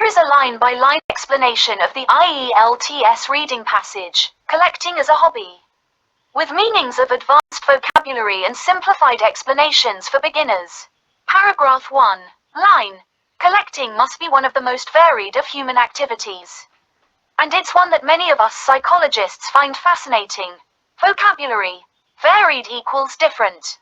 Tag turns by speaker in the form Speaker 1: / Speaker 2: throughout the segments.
Speaker 1: is a line-by-line explanation of the IELTS reading passage, collecting as a hobby, with meanings of advanced vocabulary and simplified explanations for beginners. Paragraph 1. Line. Collecting must be one of the most varied of human activities. And it's one that many of us psychologists find fascinating. Vocabulary. Varied equals different.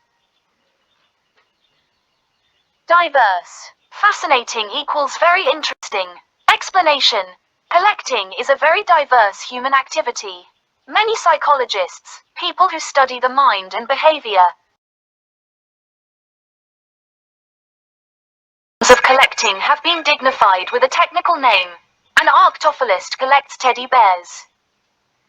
Speaker 1: Diverse. Fascinating equals very interesting. Explanation. Collecting is a very diverse human activity. Many psychologists, people who study the mind and behavior of collecting, have been dignified with a technical name. An arctophilist collects teddy bears.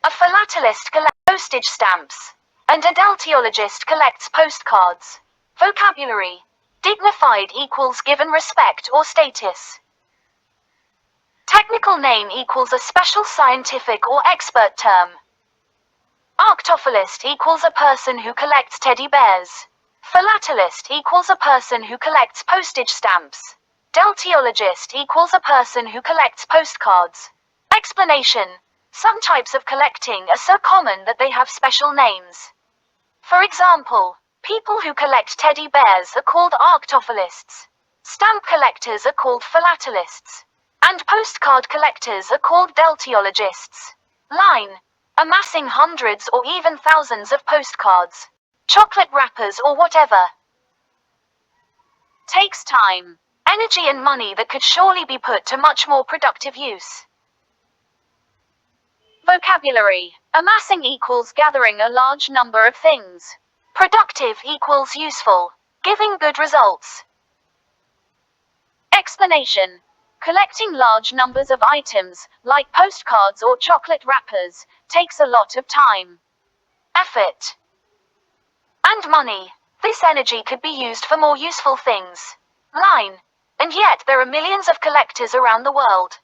Speaker 1: A philatelist collects postage stamps. And a deltiologist collects postcards. Vocabulary. Dignified equals given respect or status. Technical name equals a special scientific or expert term. Arctophilist equals a person who collects teddy bears. Philatelist equals a person who collects postage stamps. Deltiologist equals a person who collects postcards. Explanation. Some types of collecting are so common that they have special names. For example, people who collect teddy bears are called arctophilists. Stamp collectors are called philatelists. And postcard collectors are called deltiologists. Line. Amassing hundreds or even thousands of postcards, chocolate wrappers or whatever, takes time, energy and money that could surely be put to much more productive use. Vocabulary. Amassing equals gathering a large number of things. Productive equals useful, giving good results. Explanation. Collecting large numbers of items, like postcards or chocolate wrappers, takes a lot of time, effort, and money. This energy could be used for more useful things. Line. And yet there are millions of collectors around the world.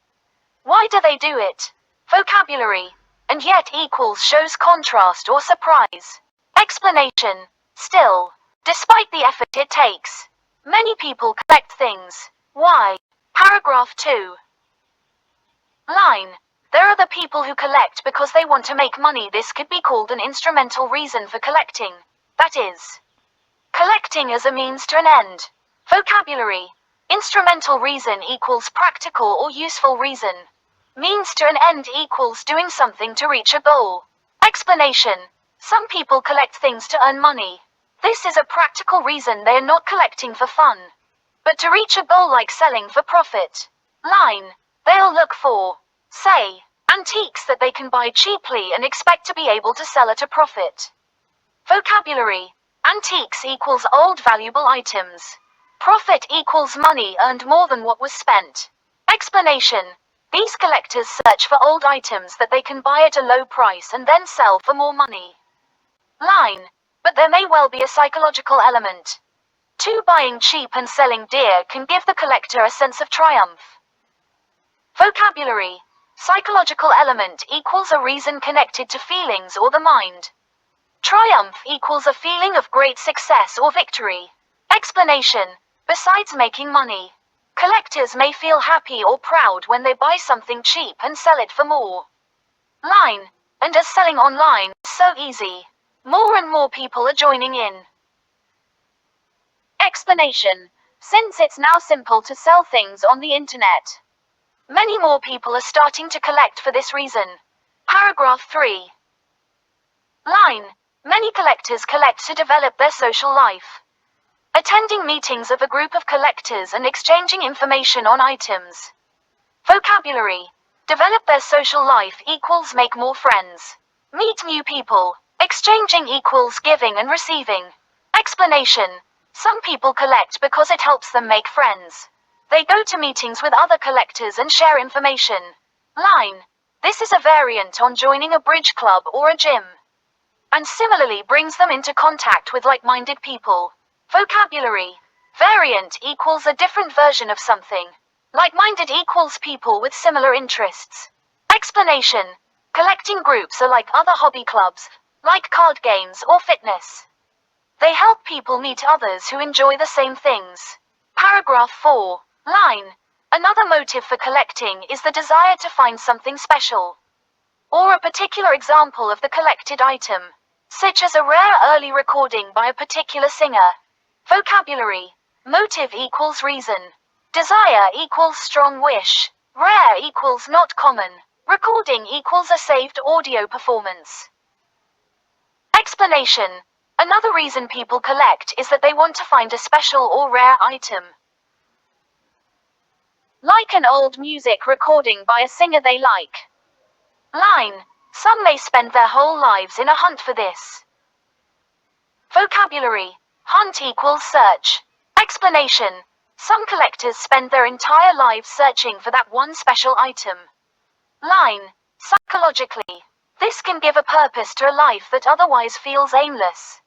Speaker 1: Why do they do it? Vocabulary. And yet equals shows contrast or surprise. Explanation. Still, despite the effort it takes, many people collect things. Why? Paragraph 2. Line. There are the people who collect because they want to make money. This could be called an instrumental reason for collecting. That is, collecting as a means to an end. Vocabulary. Instrumental reason equals practical or useful reason. Means to an end equals doing something to reach a goal. Explanation. Some people collect things to earn money. This is a practical reason. They are not collecting for fun, but to reach a goal like selling for profit. Line. They'll look for, say, antiques that they can buy cheaply and expect to be able to sell at a profit. Vocabulary. Antiques equals old valuable items. Profit equals money earned more than what was spent. Explanation. These collectors search for old items that they can buy at a low price and then sell for more money. Line. But there may well be a psychological element. Too, buying cheap and selling dear can give the collector a sense of triumph. Vocabulary. Psychological element equals a reason connected to feelings or the mind. Triumph equals a feeling of great success or victory. Explanation. Besides making money, collectors may feel happy or proud when they buy something cheap and sell it for more. Line. And as selling online is so easy, more and more people are joining in. Explanation. Since it's now simple to sell things on the internet, many more people are starting to collect for this reason. Paragraph 3. Line. Many collectors collect to develop their social life. Attending meetings of a group of collectors and exchanging information on items. Vocabulary. Develop their social life equals make more friends. Meet new people. Exchanging equals giving and receiving. Explanation. Some people collect because it helps them make friends. They go to meetings with other collectors and share information. Line. This is a variant on joining a bridge club or a gym, and similarly brings them into contact with like-minded people. Vocabulary. Variant equals a different version of something. Like-minded equals people with similar interests. Explanation. Collecting groups are like other hobby clubs, like card games or fitness. They help people meet others who enjoy the same things. Paragraph 4. Line. Another motive for collecting is the desire to find something special, or a particular example of the collected item, such as a rare early recording by a particular singer. Vocabulary. Motive equals reason. Desire equals strong wish. Rare equals not common. Recording equals a saved audio performance. Explanation. Another reason people collect is that they want to find a special or rare item, like an old music recording by a singer they like. Line. Some may spend their whole lives in a hunt for this. Vocabulary. Hunt equals search. Explanation. Some collectors spend their entire lives searching for that one special item. Line. Psychologically. This can give a purpose to a life that otherwise feels aimless.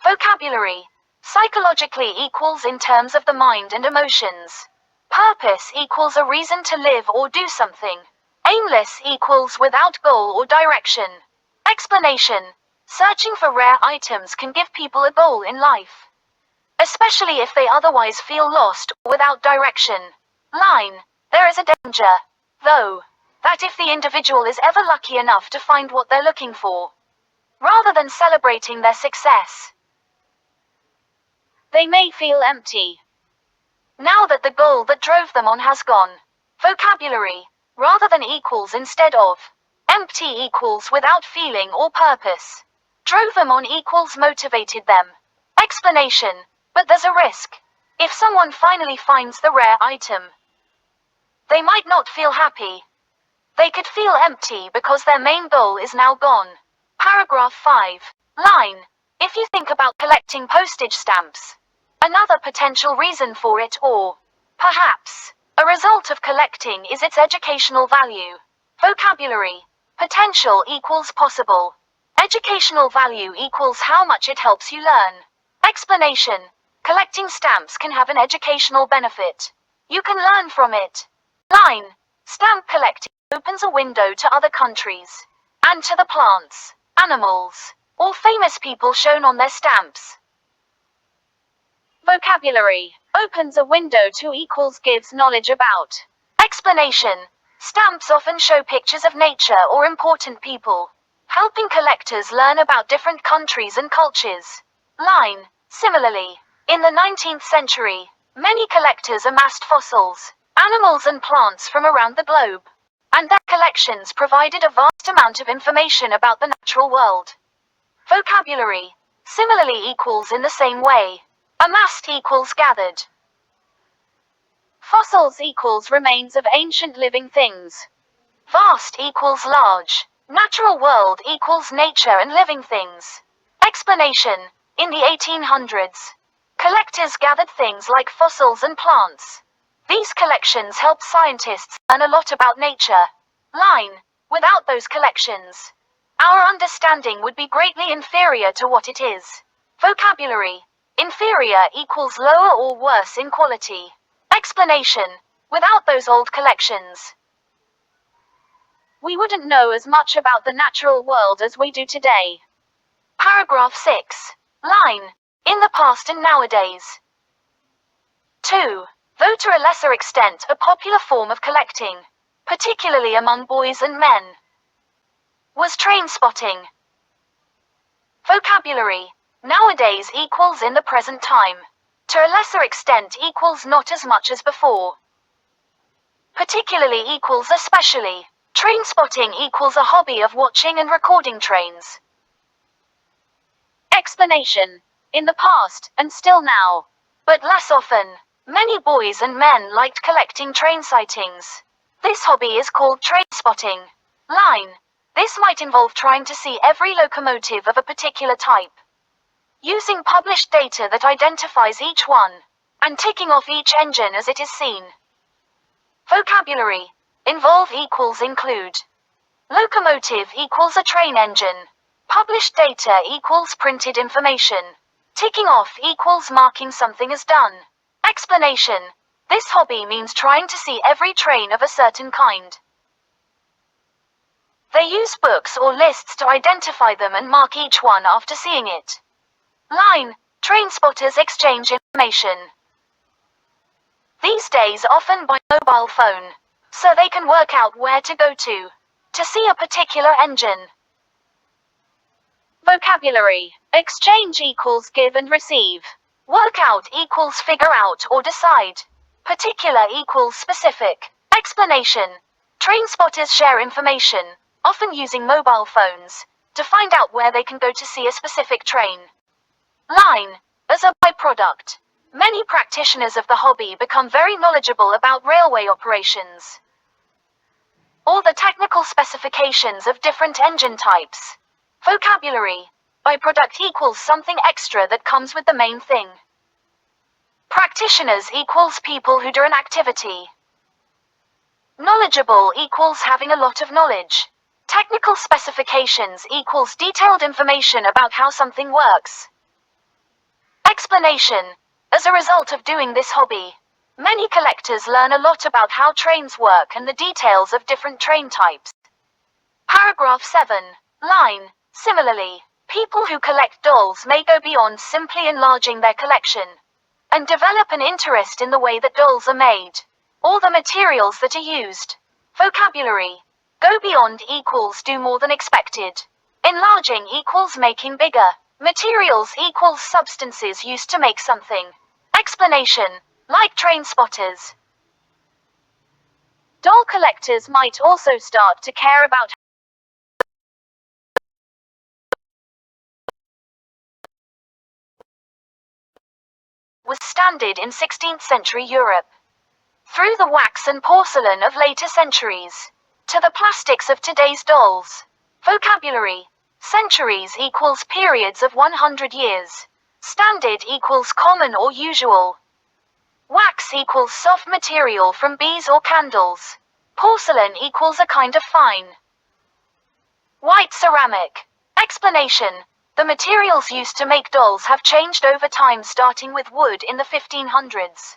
Speaker 1: Vocabulary. Psychologically equals in terms of the mind and emotions. Purpose equals a reason to live or do something. Aimless equals without goal or direction. Explanation. Searching for rare items can give people a goal in life, especially if they otherwise feel lost or without direction. Line. There is a danger, though, that if the individual is ever lucky enough to find what they're looking for, rather than celebrating their success, they may feel empty, now that the goal that drove them on has gone. Vocabulary. Rather than equals instead of. Empty equals without feeling or purpose. Drove them on equals motivated them. Explanation. But there's a risk. If someone finally finds the rare item, they might not feel happy. They could feel empty because their main goal is now gone. Paragraph 5. Line. If you think about collecting postage stamps, another potential reason for it, or perhaps a result of collecting, is its educational value. Vocabulary. Potential equals possible. Educational value equals how much it helps you learn. Explanation. Collecting stamps can have an educational benefit. You can learn from it. Line. Stamp collecting opens a window to other countries, and to the plants, animals, or famous people shown on their stamps. Vocabulary. Opens a window to equals gives knowledge about. Explanation. Stamps often show pictures of nature or important people, helping collectors learn about different countries and cultures. Line. Similarly, in the 19th century, many collectors amassed fossils, animals and plants from around the globe, and their collections provided a vast amount of information about the natural world. Vocabulary. Similarly equals in the same way. Amassed equals gathered. Fossils equals remains of ancient living things. Vast equals large. Natural world equals nature and living things. Explanation. In the 1800s, collectors gathered things like fossils and plants. These collections helped scientists learn a lot about nature. Line. Without those collections, our understanding would be greatly inferior to what it is. Vocabulary. Inferior equals lower or worse in quality. Explanation. Without those old collections, we wouldn't know as much about the natural world as we do today. Paragraph 6. Line. In the past and nowadays. 2. Though to a lesser extent a popular form of collecting, particularly among boys and men, was train spotting. Vocabulary. Nowadays equals in the present time. To a lesser extent equals not as much as before. Particularly equals especially. Train spotting equals a hobby of watching and recording trains. Explanation. In the past, and still now, but less often, many boys and men liked collecting train sightings. This hobby is called train spotting. Line. This might involve trying to see every locomotive of a particular type, using published data that identifies each one, and ticking off each engine as it is seen. Vocabulary. Involve equals include. Locomotive equals a train engine. Published data equals printed information. Ticking off equals marking something as done. Explanation. This hobby means trying to see every train of a certain kind. They use books or lists to identify them and mark each one after seeing it. Line. Train spotters exchange information. These days often by mobile phone, so they can work out where to go to see a particular engine. Vocabulary. Exchange equals give and receive. Work out equals figure out or decide. Particular equals specific. Explanation. Train spotters share information, often using mobile phones, to find out where they can go to see a specific train. Line. As a byproduct, many practitioners of the hobby become very knowledgeable about railway operations or the technical specifications of different engine types. Vocabulary. Byproduct equals something extra that comes with the main thing. Practitioners equals people who do an activity. Knowledgeable equals having a lot of knowledge. Technical specifications equals detailed information about how something works. Explanation. As a result of doing this hobby, many collectors learn a lot about how trains work and the details of different train types. Paragraph 7. Line. Similarly, people who collect dolls may go beyond simply enlarging their collection and develop an interest in the way that dolls are made, or the materials that are used. Vocabulary. Go beyond equals do more than expected. Enlarging equals making bigger. Materials equals substances used to make something. Explanation. Like train spotters, doll collectors might also start to care about was standard in 16th century Europe. Through the wax and porcelain of later centuries, to the plastics of today's dolls. Vocabulary. Centuries equals periods of 100 years. Standard equals common or usual. Wax equals soft material from bees or candles. Porcelain equals a kind of fine white ceramic. Explanation. The materials used to make dolls have changed over time, starting with wood in the 1500s.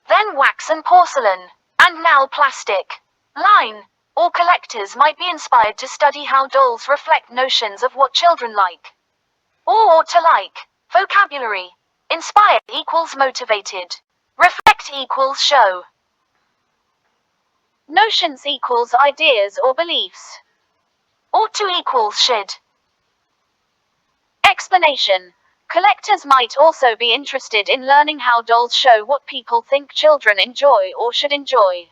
Speaker 1: Then wax and porcelain, and now plastic. Line. All collectors might be inspired to study how dolls reflect notions of what children like or ought to like. Vocabulary. Inspired equals motivated. Reflect equals show. Notions equals ideas or beliefs. Ought to equals should. Explanation. Collectors might also be interested in learning how dolls show what people think children enjoy or should enjoy.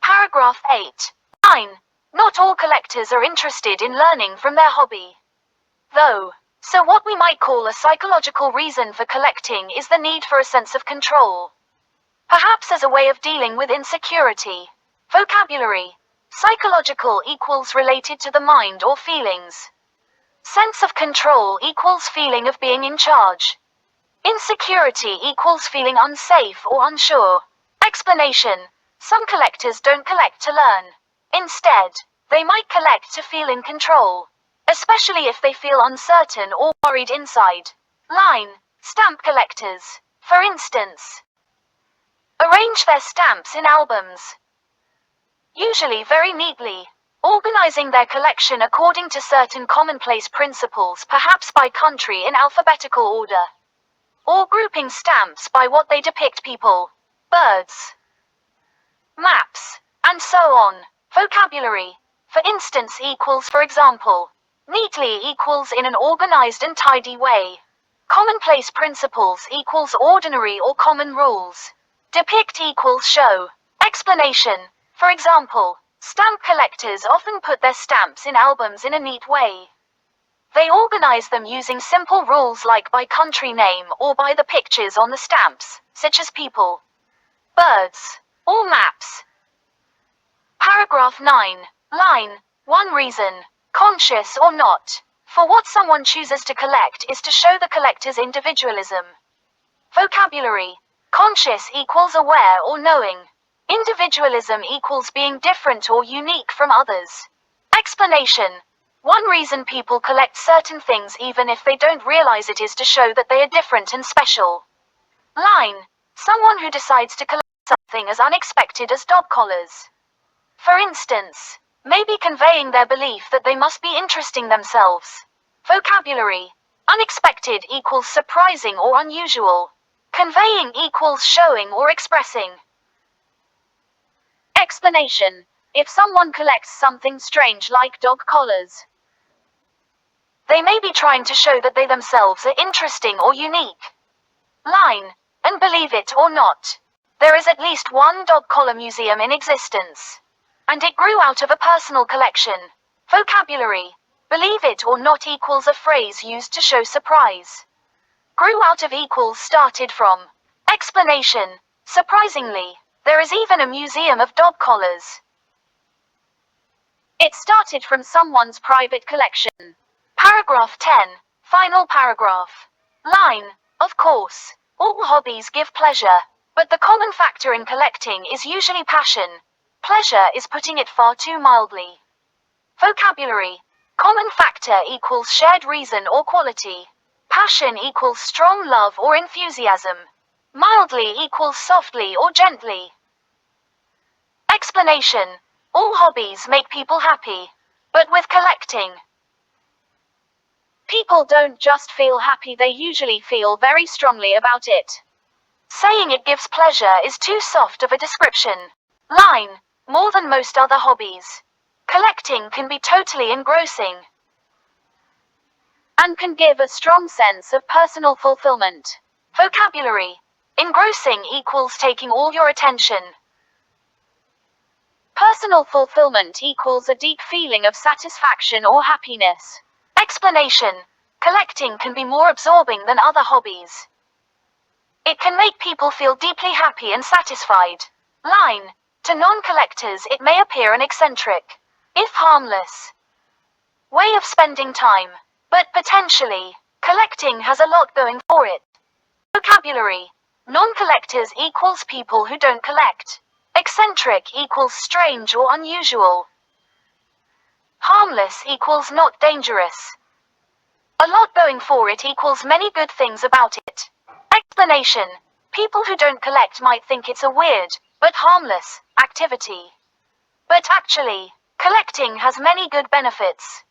Speaker 1: Paragraph 8. 9. Not all collectors are interested in learning from their hobby, though. So what we might call a psychological reason for collecting is the need for a sense of control. Perhaps as a way of dealing with insecurity. Vocabulary. Psychological equals related to the mind or feelings. Sense of control equals feeling of being in charge. Insecurity equals feeling unsafe or unsure. Explanation. Some collectors don't collect to learn. Instead, they might collect to feel in control, especially if they feel uncertain or worried inside. Line. Stamp collectors, for instance, arrange their stamps in albums, usually very neatly, organizing their collection according to certain commonplace principles, perhaps by country in alphabetical order, or grouping stamps by what they depict: people, birds, maps, and so on. Vocabulary. For instance equals for example. Neatly equals in an organized and tidy way. Commonplace principles equals ordinary or common rules. Depict equals show. Explanation. For example, stamp collectors often put their stamps in albums in a neat way. They organize them using simple rules like by country name or by the pictures on the stamps, such as people, birds, or maps. Paragraph 9. Line. One reason, conscious or not, for what someone chooses to collect is to show the collector's individualism. Vocabulary. Conscious equals aware or knowing. Individualism equals being different or unique from others. Explanation. One reason people collect certain things even if they don't realize it is to show that they are different and special. Line. Someone who decides to collect something as unexpected as dog collars, for instance, may be conveying their belief that they must be interesting themselves. Vocabulary. Unexpected equals surprising or unusual. Conveying equals showing or expressing. Explanation. If someone collects something strange like dog collars, they may be trying to show that they themselves are interesting or unique. Line. And believe it or not, there is at least one dog collar museum in existence. And it grew out of a personal collection. Vocabulary. Believe it or not equals a phrase used to show surprise. Grew out of equals started from. Explanation. Surprisingly, there is even a museum of dog collars. It started from someone's private collection. Paragraph 10. Final paragraph. Line. Of course, all hobbies give pleasure, but the common factor in collecting is usually passion. Pleasure is putting it far too mildly. Vocabulary. Common factor equals shared reason or quality. Passion equals strong love or enthusiasm. Mildly equals softly or gently. Explanation. All hobbies make people happy. But with collecting, people don't just feel happy, they usually feel very strongly about it. Saying it gives pleasure is too soft of a description. Line. More than most other hobbies, collecting can be totally engrossing and can give a strong sense of personal fulfillment. Vocabulary. Engrossing equals taking all your attention. Personal fulfillment equals a deep feeling of satisfaction or happiness. Explanation. Collecting can be more absorbing than other hobbies. It can make people feel deeply happy and satisfied. Line. To non-collectors it may appear an eccentric, if harmless, way of spending time, but potentially, collecting has a lot going for it. Vocabulary. Non-collectors equals people who don't collect. Eccentric equals strange or unusual. Harmless equals not dangerous. A lot going for it equals many good things about it. Explanation. People who don't collect might think it's a weird, but harmless, activity. But actually, collecting has many good benefits.